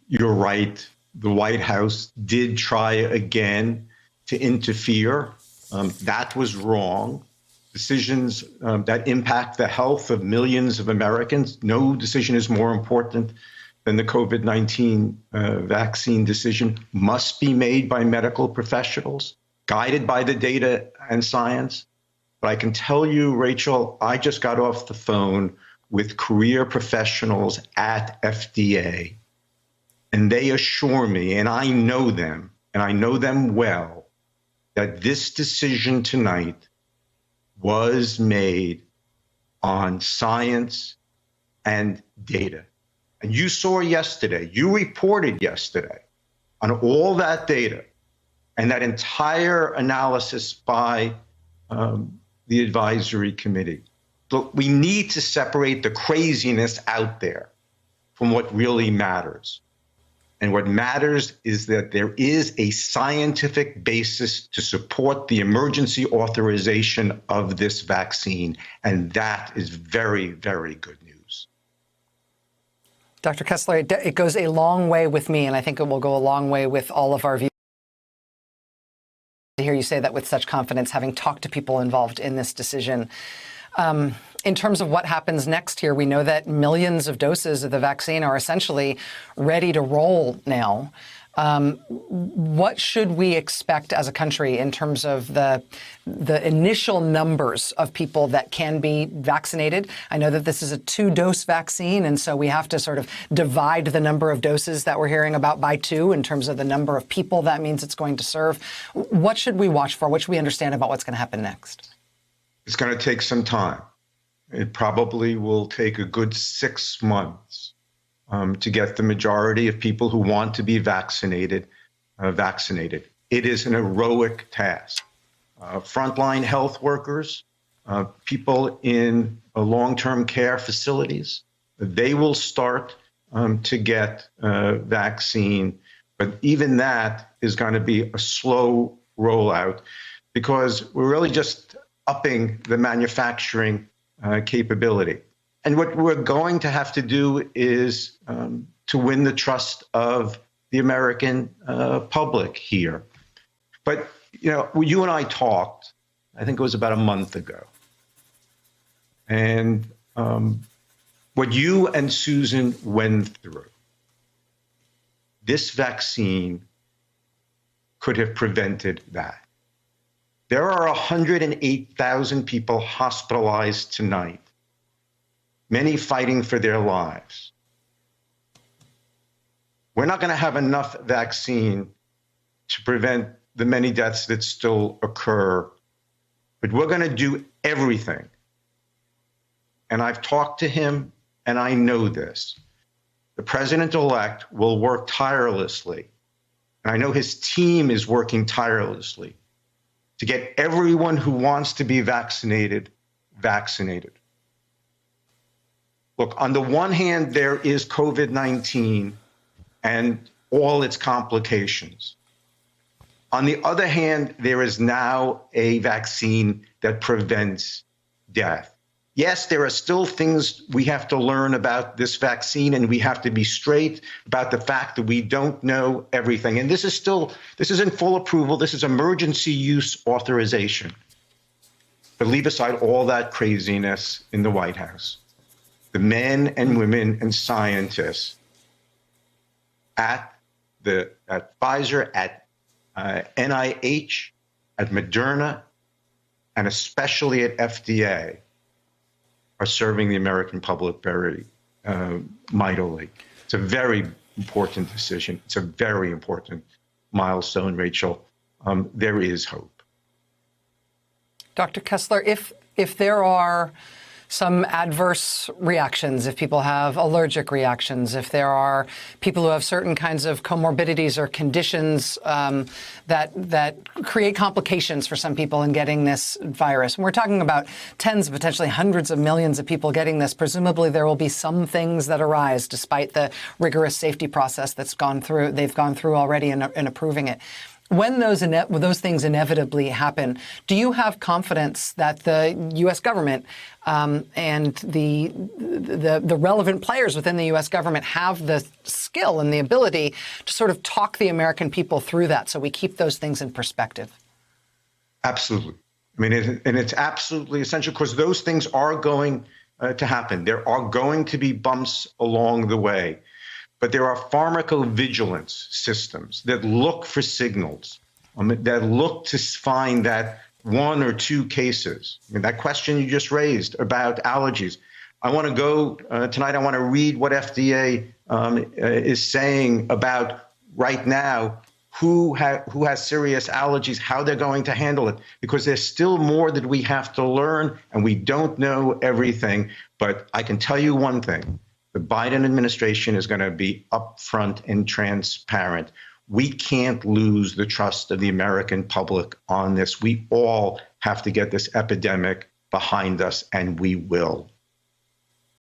You're right. The White House did try again to interfere. That was wrong. Decisions that impact the health of millions of Americans. No decision is more important than the COVID-19 vaccine decision. Must be made by medical professionals, guided by the data and science. But I can tell you, Rachel, I just got off the phone with career professionals at FDA, and they assure me, and I know them well, that this decision tonight was made on science and data. And you saw yesterday, you reported yesterday on all that data and that entire analysis by the advisory committee. Look, we need to separate the craziness out there from what really matters. And what matters is that there is a scientific basis to support the emergency authorization of this vaccine. And that is very, very good news. Dr. Kessler, it goes a long way with me, and I think it will go a long way with all of our viewers to hear you say that with such confidence, having talked to people involved in this decision. In terms of what happens next here, we know that millions of doses of the vaccine are essentially ready to roll now. What should we expect as a country in terms of the initial numbers of people that can be vaccinated? I know that this is a 2-dose vaccine, and so we have to sort of divide the number of doses that we're hearing about by 2 in terms of the number of people that means it's going to serve. What should we watch for? What should we understand about what's going to happen next? It's going to take some time. It probably will take a good 6 months to get the majority of people who want to be vaccinated, vaccinated. It is an heroic task. Frontline health workers, people in long-term care facilities, they will start to get vaccine. But even that is going to be a slow rollout because we're really just upping the manufacturing capability. And what we're going to have to do is to win the trust of the American public here. But, you know, you and I talked, I think it was about a month ago. And what you and Susan went through, this vaccine could have prevented that. There are 108,000 people hospitalized tonight, many fighting for their lives. We're not going to have enough vaccine to prevent the many deaths that still occur, but we're going to do everything. And I've talked to him, and I know this. The president-elect will work tirelessly, and I know his team is working tirelessly to get everyone who wants to be vaccinated, vaccinated. Look, on the one hand, there is COVID-19 and all its complications. On the other hand, there is now a vaccine that prevents death. Yes, there are still things we have to learn about this vaccine, and we have to be straight about the fact that we don't know everything. And this isn't full approval. This is emergency use authorization. But leave aside all that craziness in the White House. The men and women and scientists at Pfizer, at NIH, at Moderna, and especially at FDA are serving the American public very mightily. It's a very important decision. It's a very important milestone, Rachel. There is hope. Dr. Kessler, if there are some adverse reactions, if people have allergic reactions, if there are people who have certain kinds of comorbidities or conditions that create complications for some people in getting this virus. And we're talking about tens, potentially hundreds of millions of people getting this. Presumably there will be some things that arise despite the rigorous safety process they've gone through already in approving it. When those things inevitably happen, do you have confidence that the U.S. government and the relevant players within the U.S. government have the skill and the ability to sort of talk the American people through that so we keep those things in perspective? Absolutely. I mean, and it's absolutely essential because those things are going to happen. There are going to be bumps along the way. But there are pharmacovigilance systems that look for signals, that look to find that one or two cases. I mean, that question you just raised about allergies. I want to go tonight, I want to read what FDA is saying about right now who has serious allergies, how they're going to handle it, because there's still more that we have to learn, and we don't know everything. But I can tell you one thing. The Biden administration is going to be upfront and transparent. We can't lose the trust of the American public on this. We all have to get this epidemic behind us, and we will.